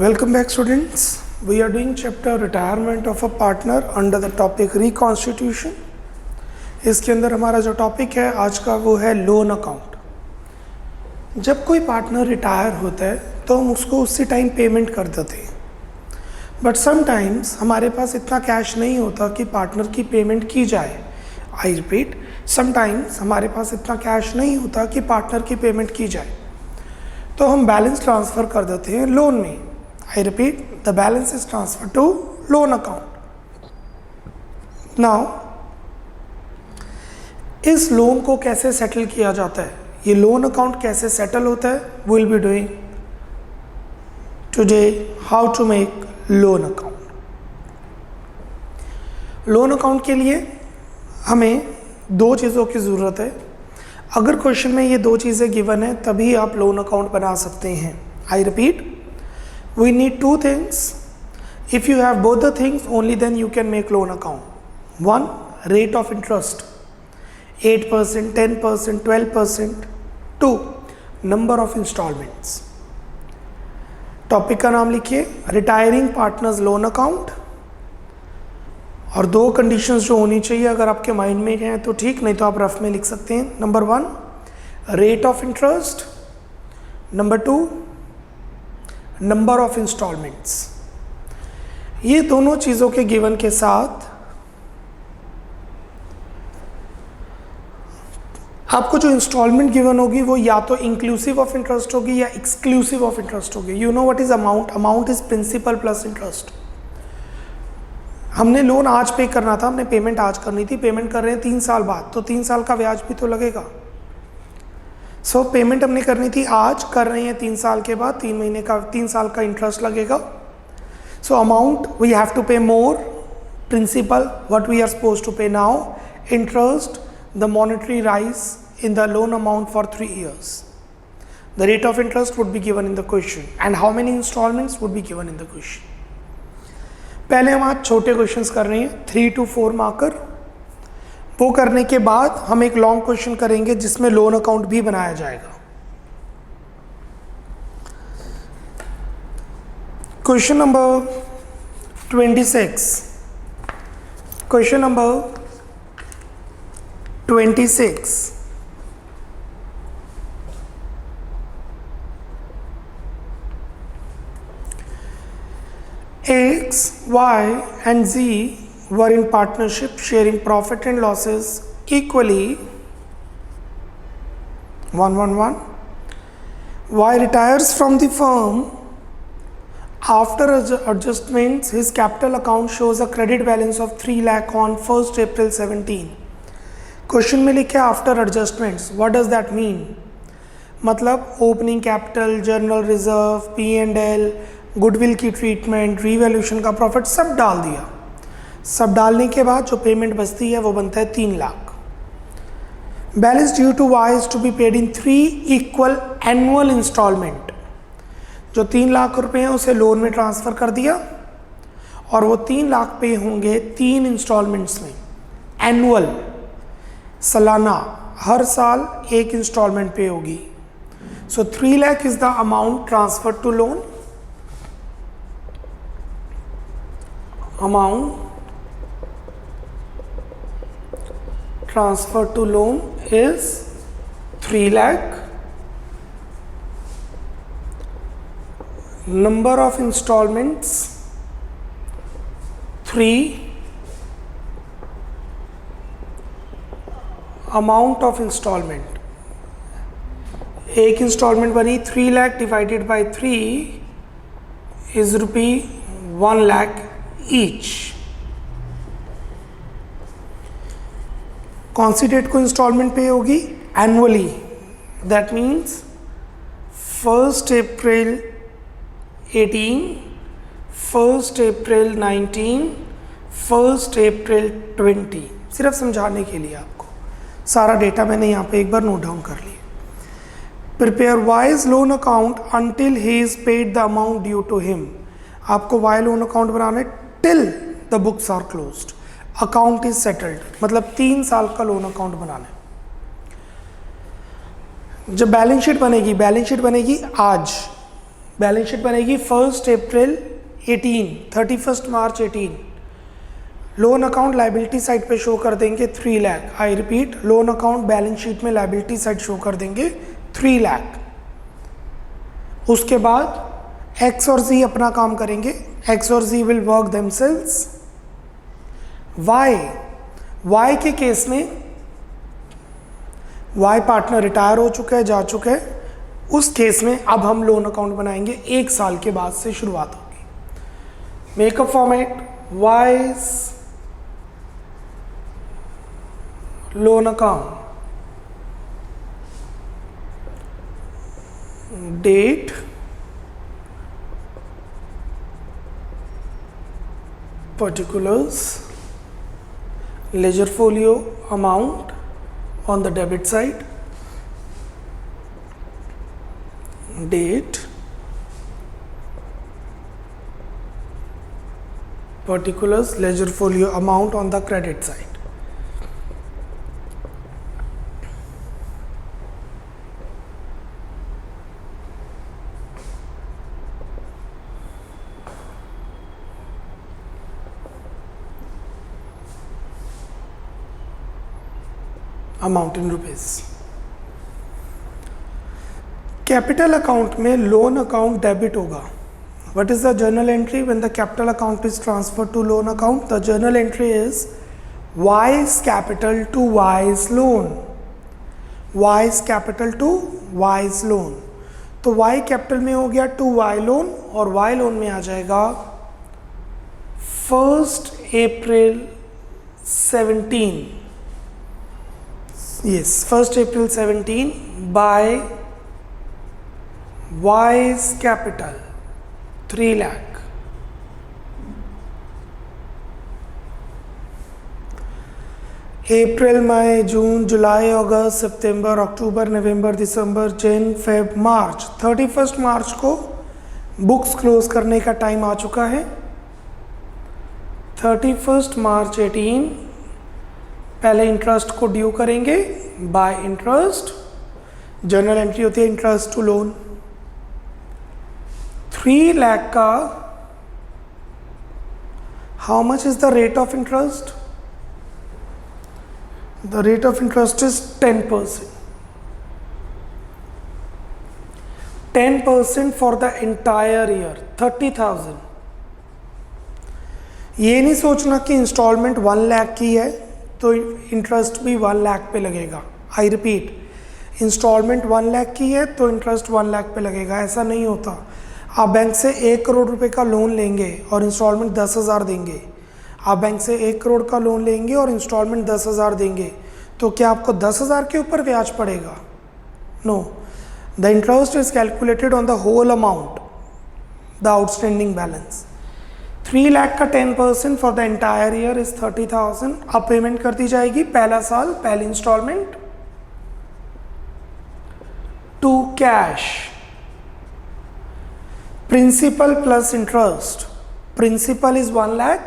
Welcome back students. We are doing chapter retirement of a partner under the topic reconstitution. इसके अंदर हमारा जो topic है आज का वो है लोन अकाउंट। जब कोई पार्टनर रिटायर होता है तो हम उसको उसी टाइम पेमेंट कर देते हैं, बट समटाइम्स हमारे पास इतना कैश नहीं होता कि पार्टनर की पेमेंट की जाए। आई रिपीट, समटाइम्स हमारे पास इतना कैश नहीं होता कि पार्टनर की पेमेंट की जाए, तो हम बैलेंस ट्रांसफ़र कर देते हैं लोन में। I repeat, the balance is transferred to loan account. Now, इस लोन को कैसे सेटल किया जाता है, ये लोन अकाउंट कैसे सेटल होता है, we'll be doing today how to make loan account. Loan account के लिए हमें दो चीज़ों की ज़रूरत है। अगर क्वेश्चन में ये दो चीज़ें गिवन है तभी आप लोन अकाउंट बना सकते हैं। I repeat, we need two things. If you have both the things, only then you can make loan account. One, rate of interest 8%, 10%, 12%. Two, number of installments. Topic का नाम लिखिए retiring partners loan account, और दो conditions जो होनी चाहिए अगर आपके माइंड में हैं तो ठीक, नहीं तो आप रफ में लिख सकते हैं। Number one, rate of interest. Number two, number of instalments. ये दोनों चीज़ों के गिवन के साथ आपको जो इंस्टॉलमेंट गिवन होगी वो या तो इंक्लूसिव ऑफ इंटरेस्ट होगी या एक्सक्लूसिव ऑफ इंटरेस्ट होगी। You know what is amount? Amount is principal plus interest. हमने लोन आज पे करना था, हमने पेमेंट आज करनी थी, पेमेंट कर रहे हैं 3 साल बाद, तो 3 साल का ब्याज भी तो लगेगा। सो पेमेंट हमने करनी थी आज, कर रहे हैं 3 साल के बाद, 3 साल का इंटरेस्ट लगेगा। So amount we have to pay more, principal what we are suppose to pay now, interest the monetary rise in the loan amount for 3 years. The rate of interest would be given in the question and how many installments would be given in the question. पहले हम आज छोटे questions कर रहे हैं 3 to 4 marker. वो करने के बाद हम एक लॉन्ग क्वेश्चन करेंगे जिसमें लोन अकाउंट भी बनाया जाएगा। Question number 26। Question number 26। X, Y and Z were in partnership sharing profit and losses equally 1-1-1. Y retires from the firm. After adjustments, his capital account shows a credit balance of 3 lakh on 1st April 17. Question में लिखे after adjustments. What does that mean? मतलब opening capital, general reserve, P&L, goodwill की treatment, revaluation का profit सब डाल दिया। सब डालने के बाद जो पेमेंट बचती है वो बनता है 3 lakh. Balance due to Y is to be paid in 3 equal annual instalment. जो 3 लाख रुपए हैं उसे लोन में ट्रांसफ़र कर दिया और वो 3 लाख पे होंगे 3 इंस्टॉलमेंट्स में। एनुअल, सालाना, हर साल एक इंस्टॉलमेंट पे होगी। So 3 lakh is the amount transfer to loan. Amount transfer to loan is 3 lakh. Number of installments 3. Amount of installment, एक इंस्टॉलमेंट बनी 3 lakh divided by 3 is ₹1 lakh each. कौन सी डेट को इंस्टॉलमेंट पे होगी? Annually. That means 1st April 18, 1st April 19, 1st April 20। सिर्फ समझाने के लिए आपको सारा डेटा मैंने यहाँ पे एक बार नोट डाउन कर लिया। Prepare Y's loan account until he is paid the amount due to him. आपको वाई लोन अकाउंट बनाना है till the books are closed, account is settled, मतलब 3 साल का लोन अकाउंट बनाना है। जब बैलेंस शीट बनेगी आज, बैलेंस शीट बनेगी 1 अप्रैल 18, 31 March 18। Loan account liability side पे शो कर देंगे 3 lakh. I repeat, loan account balance sheet में लाइबिलिटी साइड शो कर देंगे 3 लाख। उसके बाद एक्स और जी अपना काम करेंगे, एक्स और जी विल वर्क देमसेल्व्स। वाई के केस में वाई पार्टनर रिटायर हो चुका है, जा चुका है, उस केस में अब हम लोन अकाउंट बनाएंगे, 1 साल के बाद से शुरुआत होगी। Make up format Y's loan account, date, particulars, ledger folio amount on the debit side, date, particulars, ledger folio amount on the credit side. Amount in rupees. Capital account में लोन अकाउंट डेबिट होगा। What is the journal entry when the capital account is transferred to loan account? The journal entry is Y's capital to Y's loan, Y's capital to Y's loan. तो Y capital में हो गया to Y loan, और Y loan में आ जाएगा 1 अप्रैल 17, yes, 1 April 17 by Y's capital 3 lakh। अप्रैल, मई, जून, जुलाई, अगस्त, सितंबर, अक्टूबर, नवंबर, दिसंबर, जन, फेब, मार्च। 31 मार्च को बुक्स क्लोज करने का टाइम आ चुका है। 31 मार्च 18 पहले इंटरेस्ट को ड्यू करेंगे बाय इंटरेस्ट। जर्नल एंट्री होती है इंटरेस्ट टू लोन। 3 लाख का how much is the rate of interest? The rate of interest is 10%। 10% for the entire year, 30,000। ये नहीं सोचना कि इंस्टॉलमेंट 1 लाख की है तो इंटरेस्ट भी 1 लाख पे लगेगा। आई रिपीट, इंस्टॉलमेंट 1 लाख की है तो इंटरेस्ट 1 लाख पे लगेगा, ऐसा नहीं होता। आप बैंक से 1 करोड़ रुपए का लोन लेंगे और इंस्टॉलमेंट 10,000 देंगे। आप बैंक से 1 करोड़ का लोन लेंगे और इंस्टॉलमेंट 10,000 देंगे, तो क्या आपको 10,000 के ऊपर ब्याज पड़ेगा? No, the interest is calculated on the whole amount, the outstanding balance. 3 lakh का 10% for the entire year is 30,000। अब पेमेंट कर दी जाएगी पहला साल, पहली instalment to cash. Principal plus interest, principal is 1 lakh,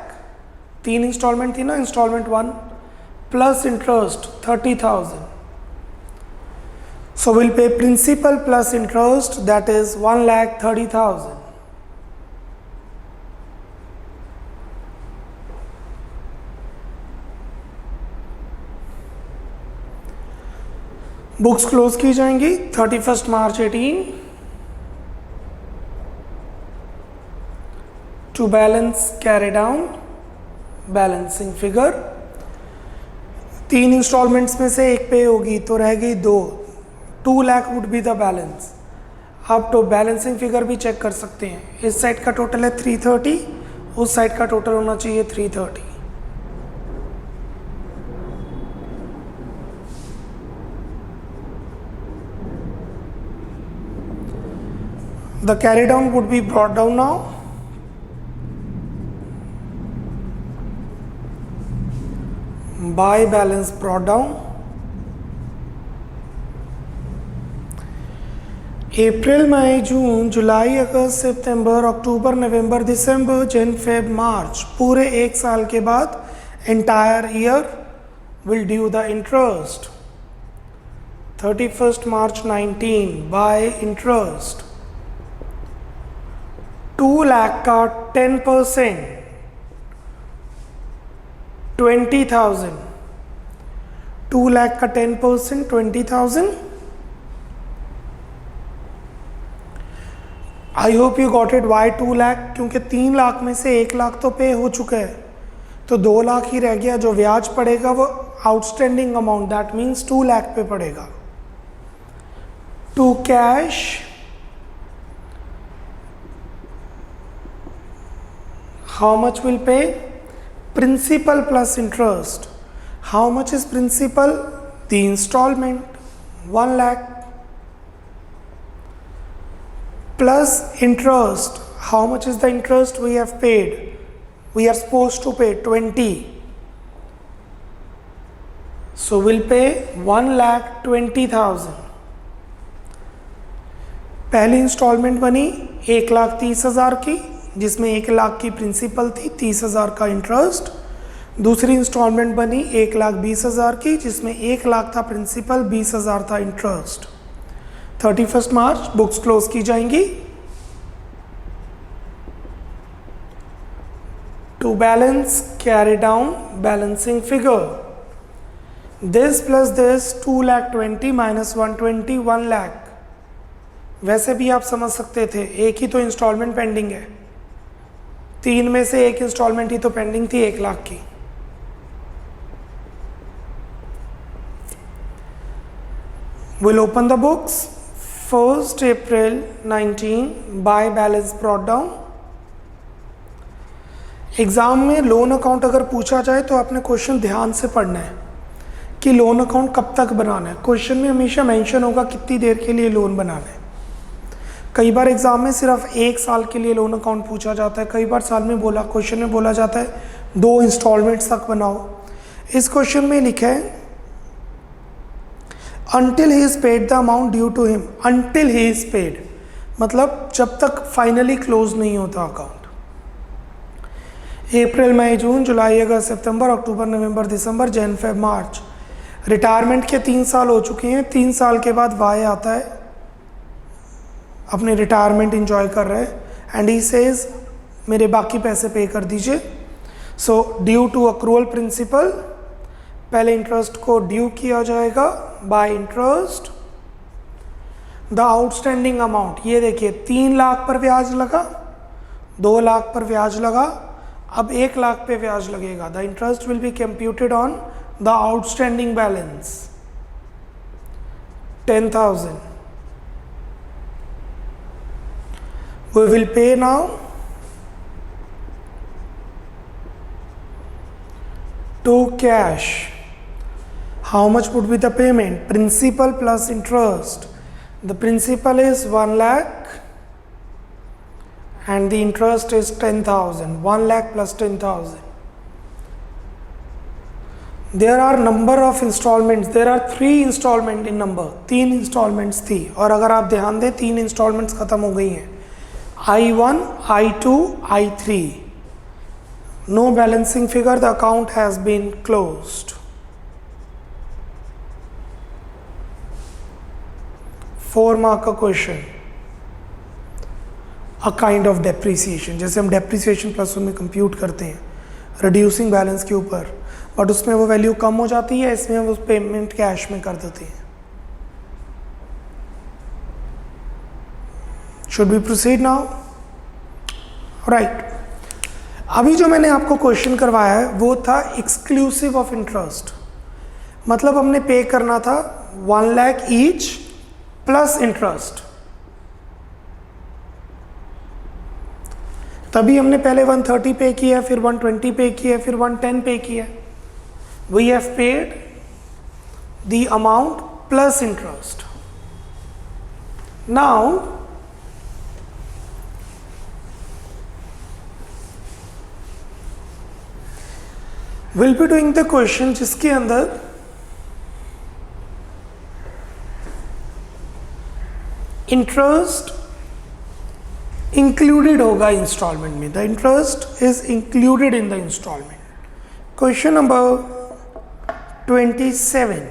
3 instalment थी ना, instalment 1 plus interest 30,000। So will pay principal plus interest, that is 1,30,000। Books close की जाएंगी 31 March 18 to balance carry down balancing figure. 3 instalments में से एक पे होगी तो रह गई 2, 2 lakh would be the balance. आप तो बैलेंसिंग फिगर भी चेक कर सकते हैं। इस साइड का टोटल है 330, उस साइड का टोटल होना चाहिए 330। The carry down would be brought down now. By balance brought down. अप्रैल, मई, जून, जुलाई, अगस्त, सितंबर, अक्टूबर, नवंबर, दिसंबर, जन, फेब, मार्च, पूरे 1 साल के बाद entire year will due the interest. 31 March 19 by interest 2 lakh का 10% 20,000, 2 लाख का 10% 20,000. I hope you got it. Y 2 lakh? क्योंकि 3 लाख में से 1 लाख तो पे हो चुका है, तो 2 लाख ही रह गया. जो ब्याज पड़ेगा वो outstanding amount, that means 2 lakh पे पड़ेगा. To cash how much will pay? Principal plus interest. How much is principal? The instalment 1 lakh plus interest. How much is the interest we have paid? We are supposed to pay 20. So we'll pay 1,20,000. पहली instalment बनी 1,30,000 की, जिसमें 1 लाख की principal थी, 30,000 का interest. दूसरी instalment बनी 1,20,000 की, जिसमें 1 लाख था प्रिंसिपल, 20,000 था इंटरेस्ट. 31 मार्च बुक्स क्लोज की जाएंगी. To balance carry down balancing figure. This plus this 2,20,000 minus 120 1 lakh. वैसे भी आप समझ सकते थे, एक ही तो इंस्टॉलमेंट पेंडिंग है, 3 में से एक इंस्टॉलमेंट ही तो पेंडिंग थी 1 लाख की. We'll open the books. 1st April 19 by balance brought down. Exam में लोन अकाउंट अगर पूछा जाए तो आपने क्वेश्चन ध्यान से पढ़ना है कि लोन अकाउंट कब तक बनाना है. क्वेश्चन में हमेशा मेंशन होगा कितनी देर के लिए लोन बनाना है. कई बार एग्जाम में सिर्फ 1 साल के लिए लोन अकाउंट पूछा जाता है, कई बार साल में क्वेश्चन में बोला जाता है 2 इंस्टॉलमेंट्स तक बनाओ. इस क्वेश्चन में लिखा है until he is paid the amount due to him. until he is paid मतलब जब तक फाइनली क्लोज नहीं होता अकाउंट. अप्रैल मई जून जुलाई अगस्त सितंबर अक्टूबर नवंबर दिसंबर जन फेब मार्च. रिटायरमेंट के 3 साल हो चुके हैं. 3 साल के बाद वाई आता है, अपने रिटायरमेंट इंजॉय कर रहे हैं, एंड ही सेज मेरे बाकी पैसे पे कर दीजिए. So due to accrual principal, पहले इंटरेस्ट को ड्यू किया जाएगा by interest. The outstanding amount, ये देखिए 3 लाख पर ब्याज लगा, 2 लाख पर ब्याज लगा, अब 1 लाख पे ब्याज लगेगा. The interest will be computed on the outstanding balance 10,000. We will pay now to cash. How much would be the payment? Principal plus interest. The principal is 1 lakh and the interest is 10,000. 1 lakh plus 10,000. There are number of installments. There are 3 installment in number. 3 installments थी, और अगर आप ध्यान दें 3 installments खत्म हो गई हैं. I1, I2, I3. No balancing figure, the account has been closed. 4 mark का question. A kind of depreciation, जैसे हम डेप्रिसिएशन प्लस में कंप्यूट करते हैं रिड्यूसिंग बैलेंस के ऊपर, बट उसमें वो वैल्यू कम हो जाती है, इसमें हम उस पेमेंट कैश में कर देते हैं. Should be proceed now? Right. अभी जो मैंने आपको क्वेश्चन करवाया है वो था एक्सक्लूसिव ऑफ इंटरेस्ट. मतलब हमने पे करना था 1 लाख ईच प्लस इंटरेस्ट. तभी हमने पहले 130 पे किया, फिर 120 पे किया, फिर 110 पे किया. We have paid the amount plus interest. Now will be doing the question जिसके अंदर इंटरेस्ट इंक्लूडेड होगा इंस्टॉलमेंट में. The interest is included in the instalment. Question number 27.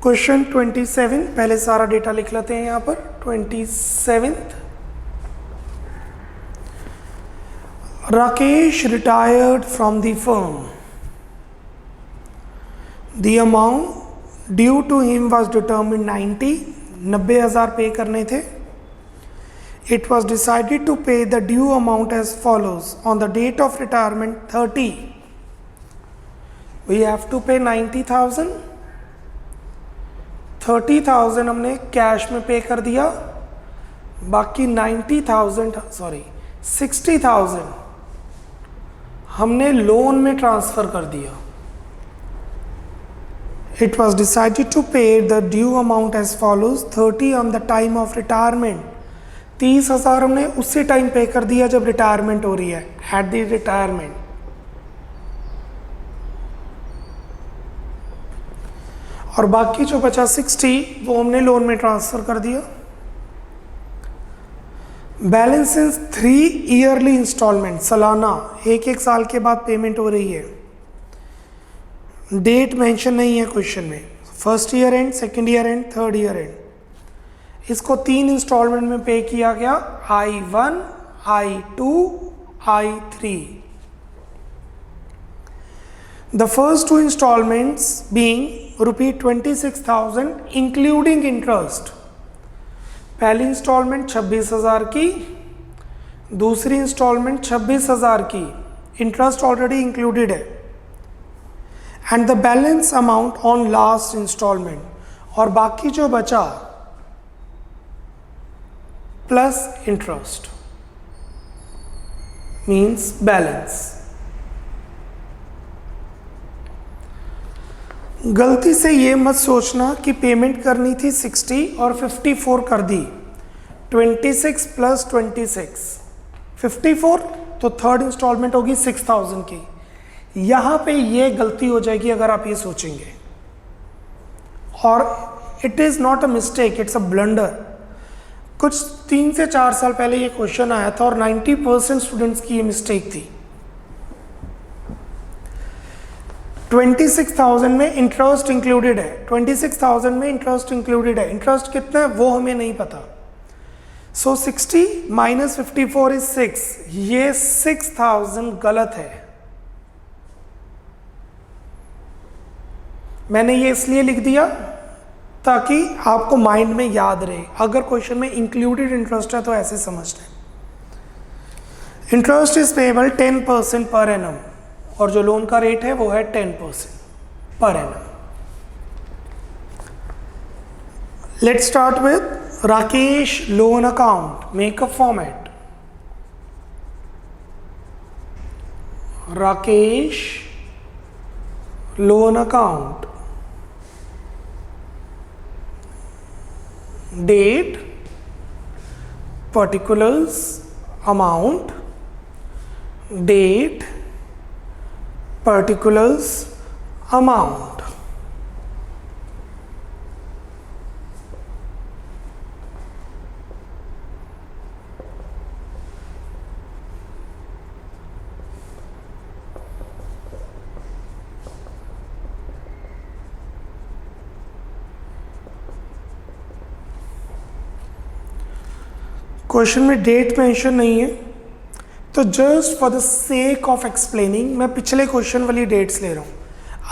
Question 27, पहले सारा डेटा लिख लेते हैं यहाँ पर. 27 Rakesh retired from the firm. The amount due to him was determined 90,000 पे करने थे. It was decided to pay the due amount as follows. On the date of retirement 30, we have to pay 90,000. 30,000 हमने cash में पे कर दिया, बाकी 60,000 हमने लोन में ट्रांसफर कर दिया. It was decided to pay the due amount as follows. 30 on the time of retirement. 30,000 हमने उसी टाइम पे कर दिया जब रिटायरमेंट हो रही है, एट द रिटायरमेंट. और बाकी जो बचा 60 वो हमने लोन में ट्रांसफर कर दिया. बैलेंस इन 3 ईयरली इंस्टॉलमेंट, सालाना एक साल के बाद पेमेंट हो रही है. डेट मेंशन नहीं है क्वेश्चन में. First year and, second year and, third year and. इसको 3 इंस्टॉलमेंट में पे किया गया, I1, I2, I3. The first 2 installments being ₹26,000 including interest. पहली इंस्टॉलमेंट 26,000 की, दूसरी इंस्टॉलमेंट 26,000 की, इंटरेस्ट ऑलरेडी इंक्लूडेड है. And the balance amount on last instalment, और बाकी जो बचा प्लस इंटरेस्ट मीन्स बैलेंस. गलती से ये मत सोचना कि पेमेंट करनी थी 60 और 54 कर दी. 26 प्लस 26 54, तो थर्ड इंस्टॉलमेंट होगी 6,000 की. यहाँ पे ये गलती हो जाएगी अगर आप ये सोचेंगे, और it is not a mistake, it's a blunder. कुछ 3 से 4 साल पहले ये क्वेश्चन आया था और 90% स्टूडेंट्स की ये मिस्टेक थी. 26,000 में इंटरेस्ट इंक्लूडेड है, 26,000 में इंटरेस्ट इंक्लूडेड है. इंटरेस्ट कितना है वो हमें नहीं पता. सो 60 माइनस 54 इज 6. ये 6,000 गलत है. मैंने ये इसलिए लिख दिया ताकि आपको माइंड में याद रहे. अगर क्वेश्चन में इंक्लूडेड इंटरेस्ट है तो ऐसे समझते हैं. Interest is payable 10% per annum, और जो लोन का रेट है वो है 10% per annum. Let's start with Rakesh loan account. Make a format. Rakesh loan account, date, particulars, amount, date, particulars, amount. Question में डेट मेंशन नहीं है, तो just for the sake of explaining मैं पिछले क्वेश्चन वाली डेट्स ले रहा हूँ.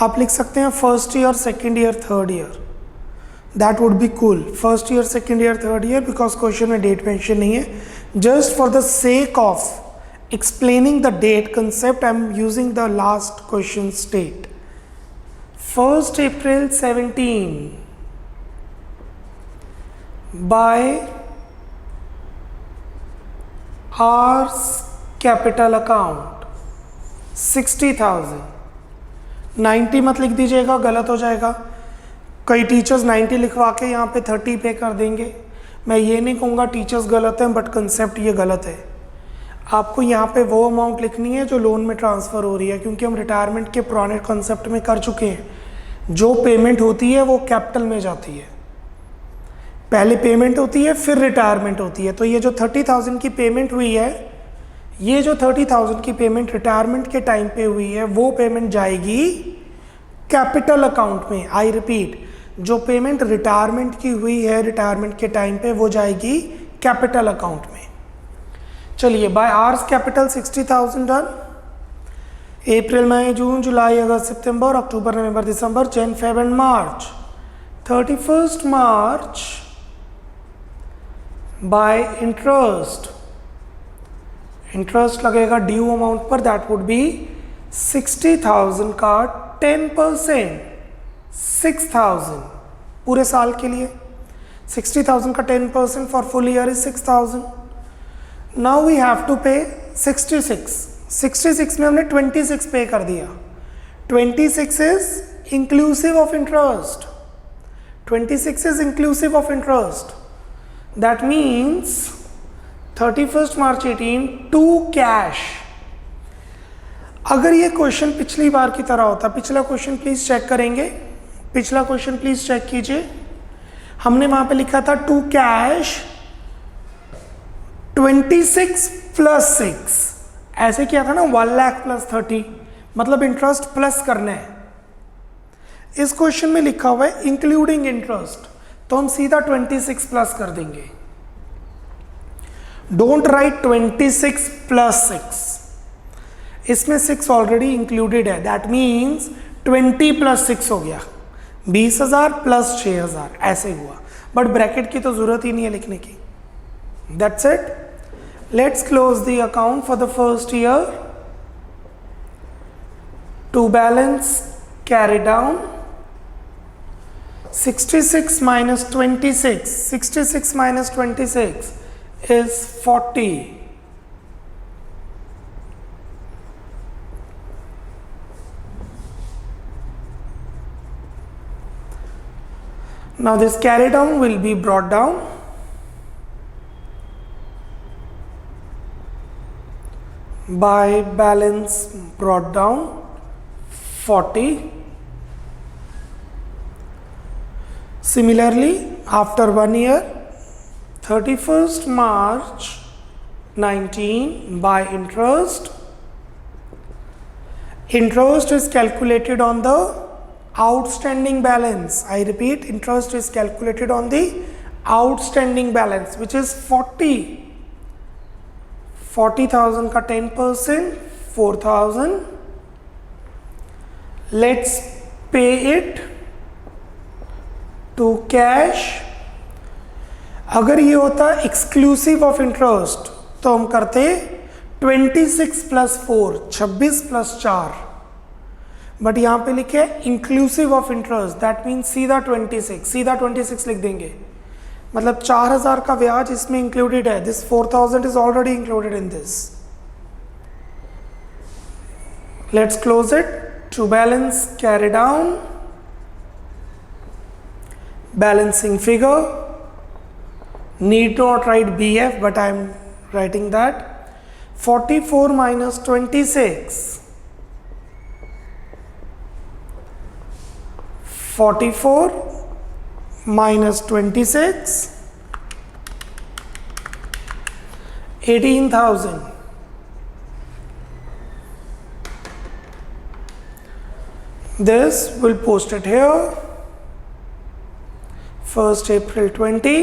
आप लिख सकते हैं first year, second year, third year. That would be cool. First year, second year, third year, because question में डेट मेंशन नहीं है. Just for the sake of explaining the date concept I am using the last question date. 1st April 17 by R's capital account 60,000. 90 मत लिख दीजिएगा, गलत हो जाएगा. कई टीचर्स 90 लिखवा के यहाँ पे 30 पे कर देंगे. मैं ये नहीं कहूँगा टीचर्स गलत हैं, बट कंसेप्ट ये गलत है. आपको यहाँ पे वो अमाउंट लिखनी है जो लोन में ट्रांसफ़र हो रही है, क्योंकि हम रिटायरमेंट के पुराने कंसेप्ट में कर चुके हैं. जो पेमेंट होती है वो कैपिटल में जाती है. पहले पेमेंट होती है फिर रिटायरमेंट होती है. तो ये जो 30,000 की पेमेंट हुई है, ये जो 30,000 की पेमेंट रिटायरमेंट के टाइम पे हुई है, वो पेमेंट जाएगी कैपिटल अकाउंट में. आई रिपीट, जो पेमेंट रिटायरमेंट की हुई है रिटायरमेंट के टाइम पे, वो जाएगी कैपिटल अकाउंट में. चलिए बाय आवर्स कैपिटल 60,000 डन. अप्रैल मई जून जुलाई अगस्त सितंबर अक्टूबर नवंबर दिसंबर जन Feb and March. 31st March bye interest. Interest लगेगा ड्यू अमाउंट पर, दैट वुड बी 60,000 का 10%. 6,000 पूरे साल के लिए. 60,000 का 10% for full year is 6,000. Now we have to pay 66. 66 में हमने 26 पे कर दिया. 26 is inclusive of interest. 26 is inclusive of interest. That means 31st March 18 to cash. अगर ये क्वेश्चन पिछली बार की तरह होता, पिछला क्वेश्चन प्लीज चेक करेंगे. पिछला क्वेश्चन प्लीज चेक कीजिए. हमने वहां पे लिखा था टू कैश 26 प्लस 6. ऐसे किया था ना 1 लाख प्लस 30, मतलब इंटरेस्ट प्लस करना है. इस क्वेश्चन में लिखा हुआ है इंक्लूडिंग इंटरेस्ट, तो हम सीधा 26 प्लस कर देंगे. Don't write 26 plus 6. इसमें 6 ऑलरेडी इंक्लूडेड है. दैट मीन्स 20 प्लस 6 हो गया, 20,000 प्लस 6,000 ऐसे हुआ. बट ब्रैकेट की तो जरूरत ही नहीं है लिखने की. That's it. Let's close the account for the first year. To balance carry down. 66 minus 26. 66 minus 26 is 40. Now this carry down will be brought down. By balance brought down 40. Similarly, after 1 year, 31st March 19 by interest. Interest is calculated on the outstanding balance. I repeat, interest is calculated on the outstanding balance, which is 40. 40,000 का 10%, 4,000. Let's pay it to cash. अगर ये होता exclusive of interest तो हम करते 26 plus 4, 26 plus 4. But यहाँ पे लिखे inclusive of interest, that means सीधा 26 लिख देंगे. मतलब 4,000 का ब्याज इसमें इंक्लूडेड है. This 4,000 is already included in this. Let's close it. To balance carry down. Balancing figure. Need not write BF, but I am writing that. 44 minus 26. 44 minus 26, 18,000. This will post it here. 1st April 20.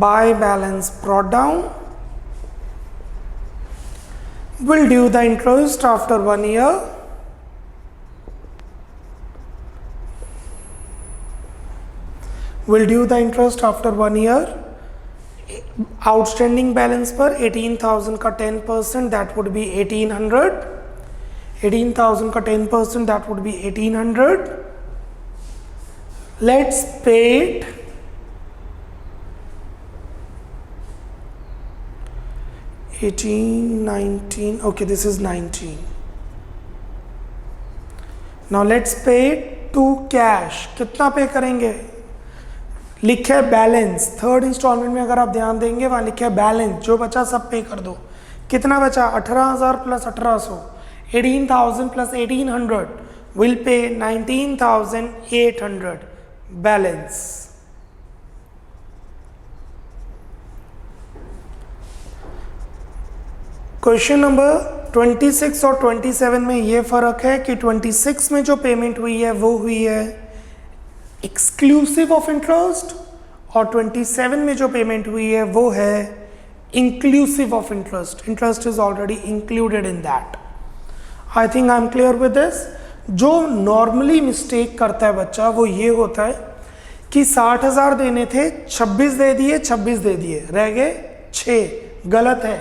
By balance brought down. Will due the interest after 1 year. Will due the interest after 1 year. Outstanding balance पर 18,000 का 10%, that would be 1,800. 18,000 का 10%, that would be 1,800. Let's pay it. 18, 19. Okay, this is 19. Now let's pay it to cash. कितना पे करेंगे? लिखे है balance. Third instalment में अगर आप ध्यान देंगे वहाँ लिखे है बैलेंस, जो बचा सब पे कर दो. कितना बचा? 18,000 plus 1800. 18,000 plus 1,800 will pay 19,800 balance. Question number 26 और 27 में ये फ़र्क है कि 26 में जो पेमेंट हुई है वो हुई है एक्सक्लूसिव ऑफ इंटरेस्ट और 27 में जो पेमेंट हुई है वो है inclusive of interest. Interest is already included in that. I think I am clear with this. जो नॉर्मली मिस्टेक करता है बच्चा वो ये होता है कि 60,000 देने थे, 26 दे दिए, 26 दे दिए, रह गए 6. गलत है.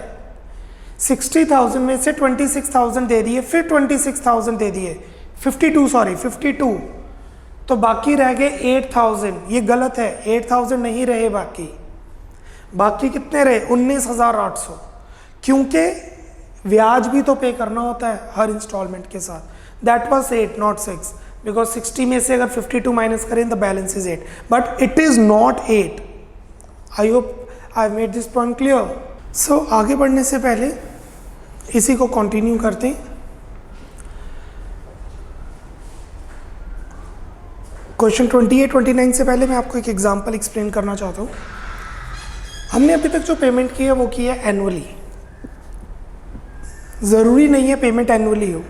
60,000 में से 26,000 दे दिए, फिर 26,000 दे दिए, 52, तो बाकी रह गए 8,000. ये गलत है. 8,000 नहीं रहे, बाकी कितने रहे? 19,800. क्योंकि ब्याज भी तो पे करना होता है हर इंस्टॉलमेंट के साथ. दैट वाज 8 नॉट 6, बिकॉज 60 में से अगर 52 माइनस करें the balance is 8, but it is not 8. I hope I made this point clear. So आगे बढ़ने से पहले इसी को कंटिन्यू करते हैं. क्वेश्चन 28, 29 से पहले मैं आपको एक एग्जांपल एक्सप्लेन करना चाहता हूँ. हमने अभी तक जो पेमेंट की है वो की है एनुअली. ज़रूरी नहीं है पेमेंट एनुअली हो,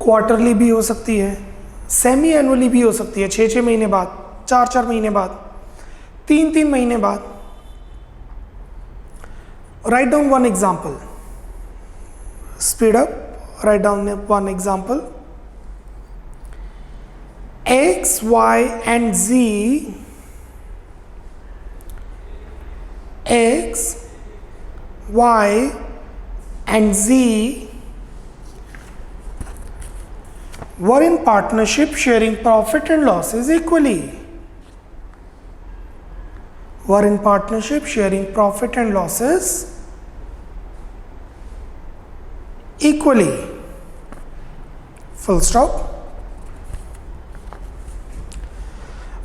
क्वार्टरली भी हो सकती है, सेमी एनुअली भी हो सकती है, 6-6 महीने बाद, 4-4 महीने बाद, 3-3 महीने बाद. Write down one example. Speed up. Write down one example. X, Y and Z, X, Y and Z were in partnership sharing profit and losses equally. Were in partnership sharing profit and losses equally. Full stop.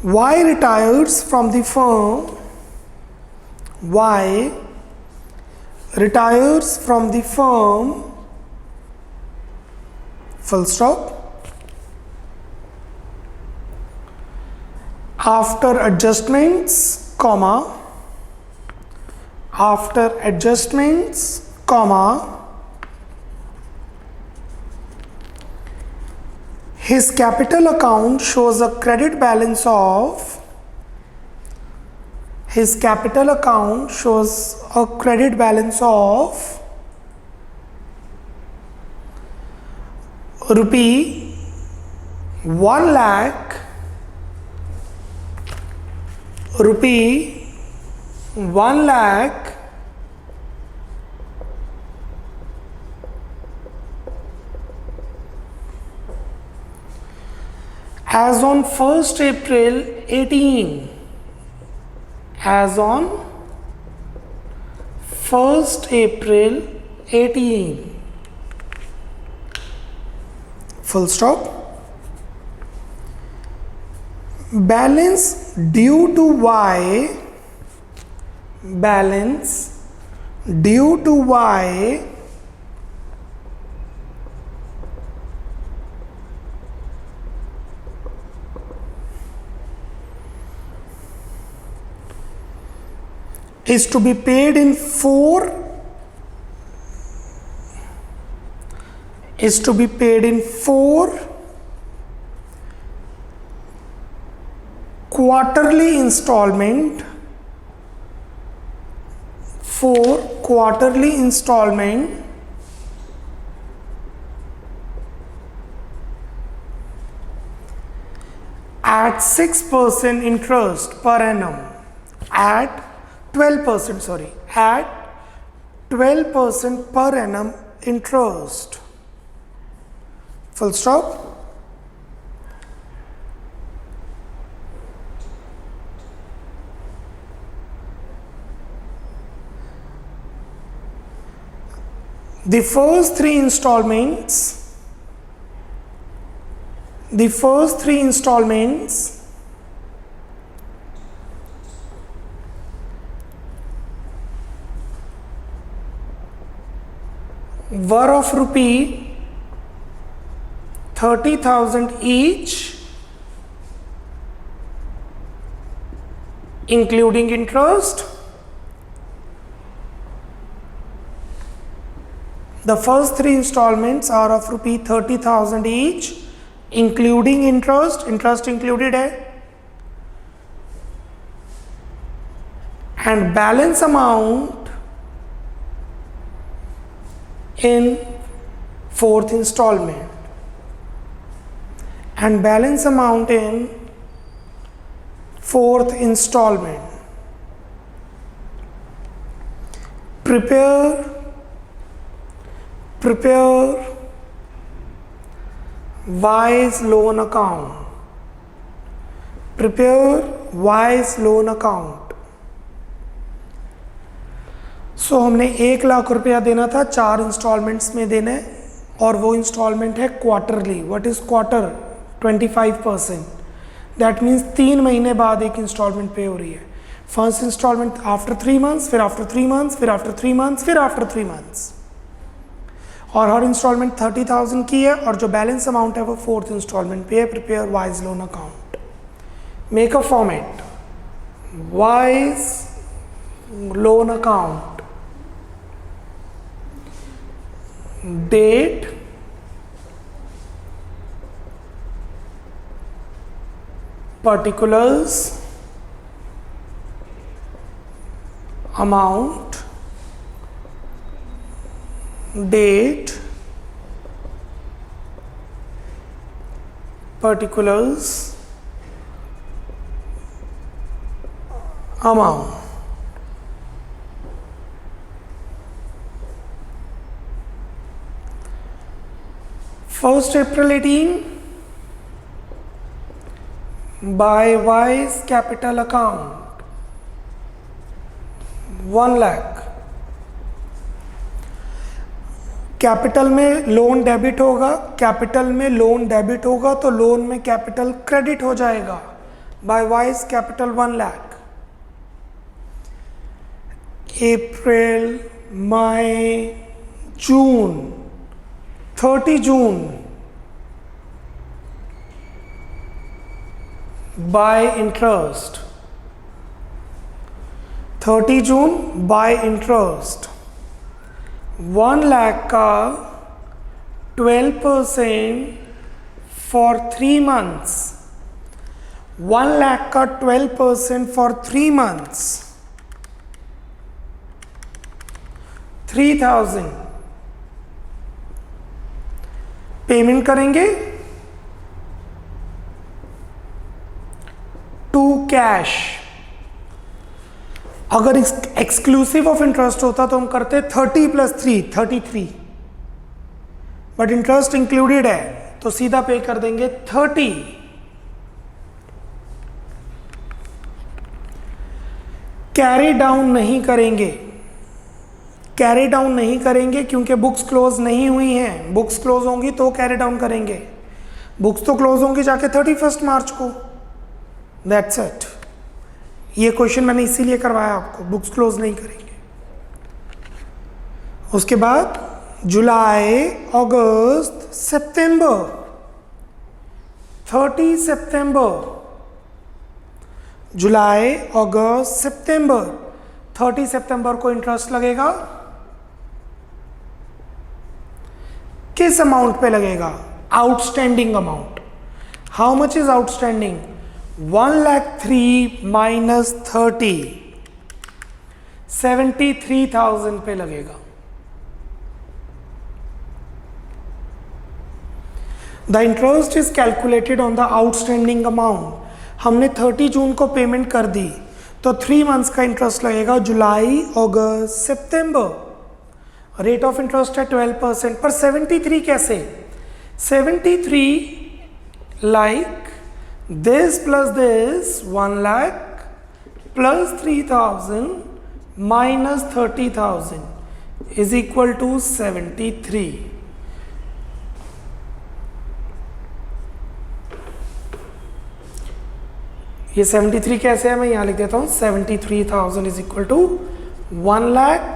Y retires from the firm. Y retires from the firm. Full stop. After adjustments, comma. After adjustments, comma. His capital account shows a credit balance of. His capital account shows a credit balance of rupee 1 lakh. Rupee 1 lakh as on 1st April 18. As on 1st April 18. Full stop. Balance due to Y. Balance due to Y is to be paid in 4 quarterly installment. 4 quarterly installment at 6% interest per annum. At 12%, sorry, at 12% per annum interest. Full stop. The first three installments were of rupee 30,000 each, including interest. The first three installments are of rupee 30,000 each, including interest. Interest included है. and balance amount in fourth installment, and balance amount in fourth installment. Prepare wise loan account. Prepare wise loan account. सो हमने 1 लाख रुपया देना था, 4 installments में देना है, और वो इंस्टॉलमेंट है quarterly. What is quarter? 25%. That means 3 महीने बाद एक इंस्टॉलमेंट पे हो रही है. फर्स्ट इंस्टॉलमेंट आफ्टर 3 मंथ्स, फिर आफ्टर 3 मंथ्स, फिर आफ्टर 3 मंथ्स, फिर आफ्टर 3 मंथ्स, और हर इंस्टॉलमेंट 30,000 की है, और जो बैलेंस अमाउंट है वो फोर्थ इंस्टॉलमेंट पे है. Prepare Y's loan account. Make a format. Y's loan account. Date, particulars, amount, date, particulars, amount. First April 18, by wise capital account 1 lakh. Capital में loan debit होगा, capital में loan debit होगा तो loan में capital credit हो जाएगा. By wise capital 1 lakh. April, मई, June, 30 June by interest. 30 June by interest. 1 lakh का 12% फॉर 3 मंथ्स. 1 लाख का 12% फॉर 3 मंथ्स. 3,000 पेमेंट करेंगे टू कैश. अगर एक्सक्लूसिव ऑफ इंटरेस्ट होता तो हम करते 30 + 3, 33, बट इंटरेस्ट इंक्लूडेड है तो सीधा पे कर देंगे 30. कैरी डाउन नहीं करेंगे. कैरी डाउन नहीं करेंगे क्योंकि बुक्स क्लोज नहीं हुई हैं. बुक्स क्लोज होंगी तो कैरी डाउन करेंगे. बुक्स तो क्लोज होंगी जाके 31 मार्च को. That's it. ये क्वेश्चन मैंने इसीलिए करवाया आपको, बुक्स क्लोज नहीं करेंगे. उसके बाद जुलाई, अगस्त, सितंबर. 30 सितंबर. जुलाई, अगस्त, सितंबर. 30 सितंबर को इंटरेस्ट लगेगा. किस अमाउंट पे लगेगा? Outstanding amount. How much is outstanding? 1,03,000 minus 30, 73,000 पे लगेगा. The interest is calculated on the outstanding amount. हमने 30 जून को पेमेंट कर दी तो 3 मंथ्स का इंटरेस्ट लगेगा. जुलाई, अगस्त, सितंबर. रेट ऑफ इंटरेस्ट है 12%. पर 73 कैसे? 73 like this plus this 1 lakh plus 3,000 minus 30,000 is equal to 73. ये 73 कैसे है? मैं यहाँ लिख देता हूँ. 73,000 is equal to 1 lakh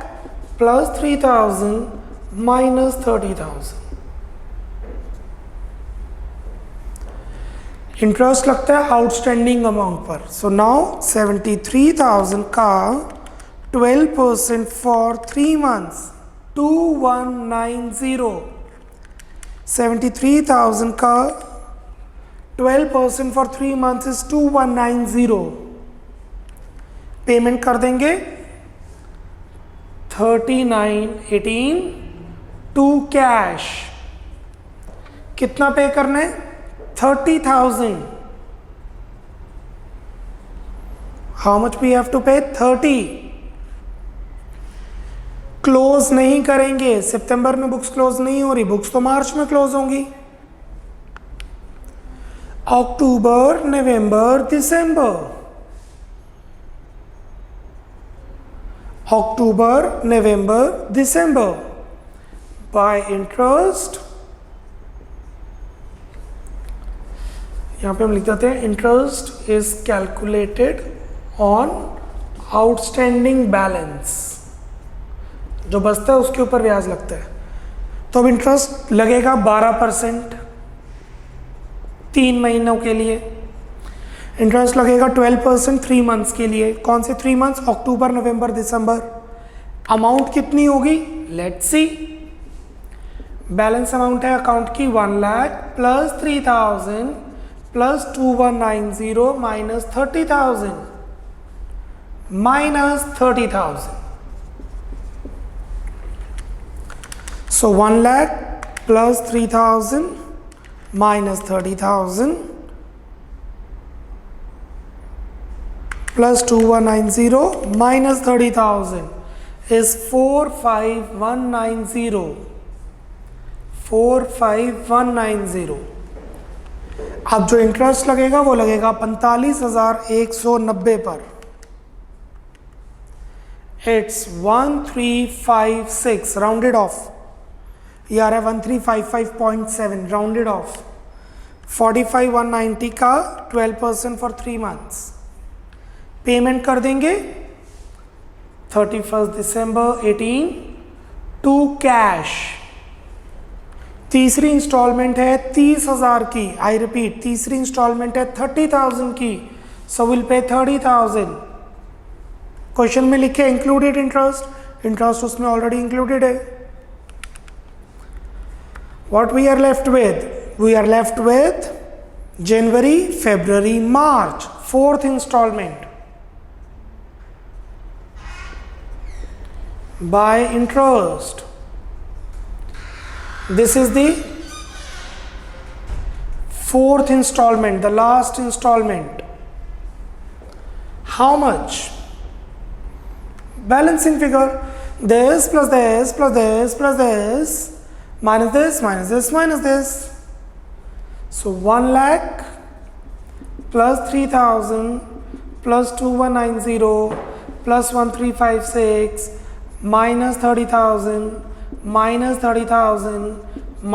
plus 3,000 minus 30,000. Interest लगता है आउटस्टैंडिंग अमाउंट पर. सो नाउ 73,000 का 12% फॉर 3 मंथ्स 2190. 73,000 का 12% फॉर 3 मंथ्स इज 2190. पेमेंट कर देंगे 3918 टू कैश। कितना पे करना है? 30,000। How much we have to pay? 30। Close नहीं करेंगे, सितंबर में बुक्स क्लोज नहीं हो रही, बुक्स तो मार्च में क्लोज होंगी। अक्टूबर, नवंबर, दिसंबर, अक्टूबर, नवंबर, दिसंबर। बाय इंटरेस्ट, यहां पे हम लिख देते हैं interest is calculated on outstanding balance. जो बचता है उसके ऊपर ब्याज लगता है। तो अब इंटरेस्ट लगेगा 12% 3 महीनों के लिए। इंटरेस्ट लगेगा 12% 3 मंथ्स के लिए। कौन से 3 मंथ्स? अक्टूबर, नवंबर, दिसंबर। अमाउंट कितनी होगी? Let's see. बैलेंस अमाउंट है अकाउंट की 1 lakh plus 3,000 plus 2190 minus 30,000 minus 30,000। So 1 lakh plus 3,000 minus 30,000 plus 2190 minus 30,000 is 45,190. 45,190। अब जो इंटरेस्ट लगेगा वो लगेगा 45,190 पर। It's 1356 rounded off. ये आ रहा है 1355.7 राउंडेड ऑफ। 45,190 का 12% फॉर 3 मंथ्स। पेमेंट कर देंगे 31 दिसंबर 18 टू कैश। तीसरी इंस्टॉलमेंट है 30,000 की। आई रिपीट, तीसरी इंस्टॉलमेंट है 30,000 की। सो विल पे 30,000। क्वेश्चन में लिखे इंक्लूडेड इंटरेस्ट, इंटरेस्ट उसमें ऑलरेडी इंक्लूडेड है। What we are left with? We are left with January, February, March, 4th installment by interest. This is the 4th installment, the last installment. How much? Balancing figure. This plus this plus this plus this minus this minus this minus this. So 1 lakh plus 3,000 plus 2190 plus 1356 minus 30,000 minus 30,000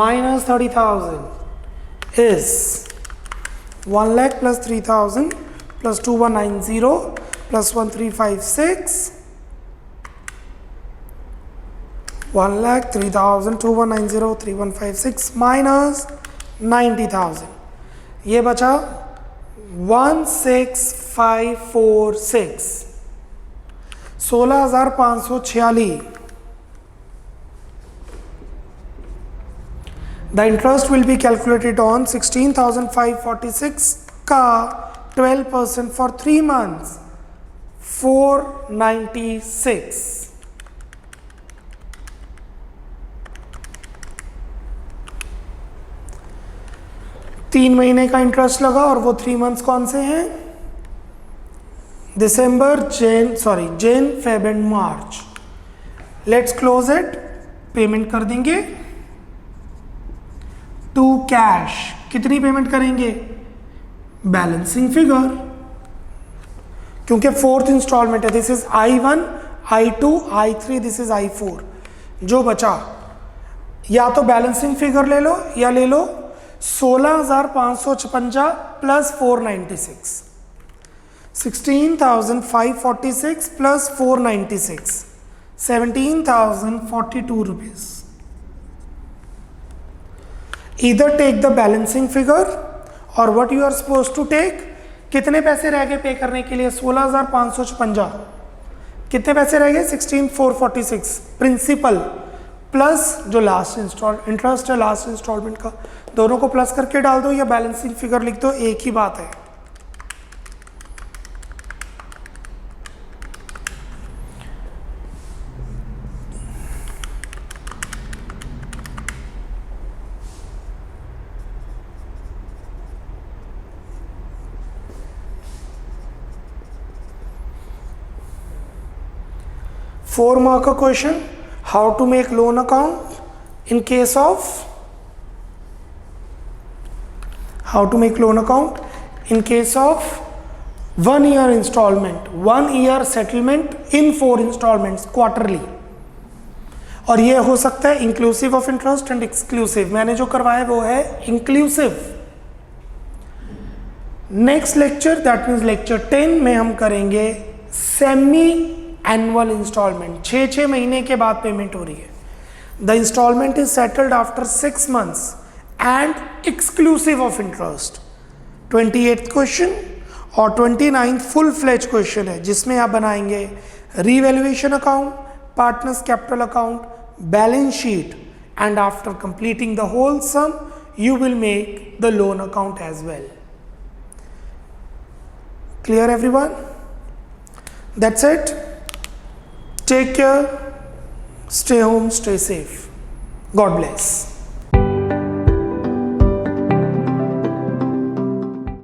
minus 30,000 is 1 lakh plus 3,000 plus 2190 plus 1356 1 lakh 3,000 2190 3156 minus 90,000। ये बचा 16,546 16,546। The interest will be calculated on 16,546 का 12% for 3 months 496। 3 महीने का interest लगा और वो 3 months कौन से हैं? December, Jan, Feb and March. Let's close it. Payment कर देंगे टू कैश। कितनी पेमेंट करेंगे? बैलेंसिंग फिगर, क्योंकि 4th इंस्टॉलमेंट है। This is I1, I2, I3, this is I4। जो बचा या तो बैलेंसिंग फिगर ले लो या ले लो 16,556 plus 496। 16,546 plus 496 17,042 rupees. Either take the balancing figure or what you are supposed to take। कितने पैसे रह गए पे करने के लिए? 16,556। कितने पैसे रह गए? 16,446 प्रिंसिपल प्लस जो लास्ट इंटरेस्ट है लास्ट इंस्टॉलमेंट का। दोनों को प्लस करके डाल दो या बैलेंसिंग फिगर लिख दो, एक ही बात है। 4 marker question, how to make loan account in case of, how to make loan account in case of 1 year installment, 1 year settlement in 4 installments quarterly. और ये हो सकता है inclusive of interest and exclusive, मैंने जो करवाया वो है inclusive. Next lecture that means lecture 10 में हम करेंगे सेमी एनुअल इंस्टॉलमेंट, 6 महीने के बाद पेमेंट हो रही है। The installment is settled after 6 months and exclusive of interest. 28th question और 29th फुल फ्लेज क्वेश्चन है, जिसमें आप बनाएंगे revaluation account, partners capital account, balance sheet, and after completing the whole sum you will make the loan account as well. Clear everyone? That's it. Take care, stay home, stay safe. God bless.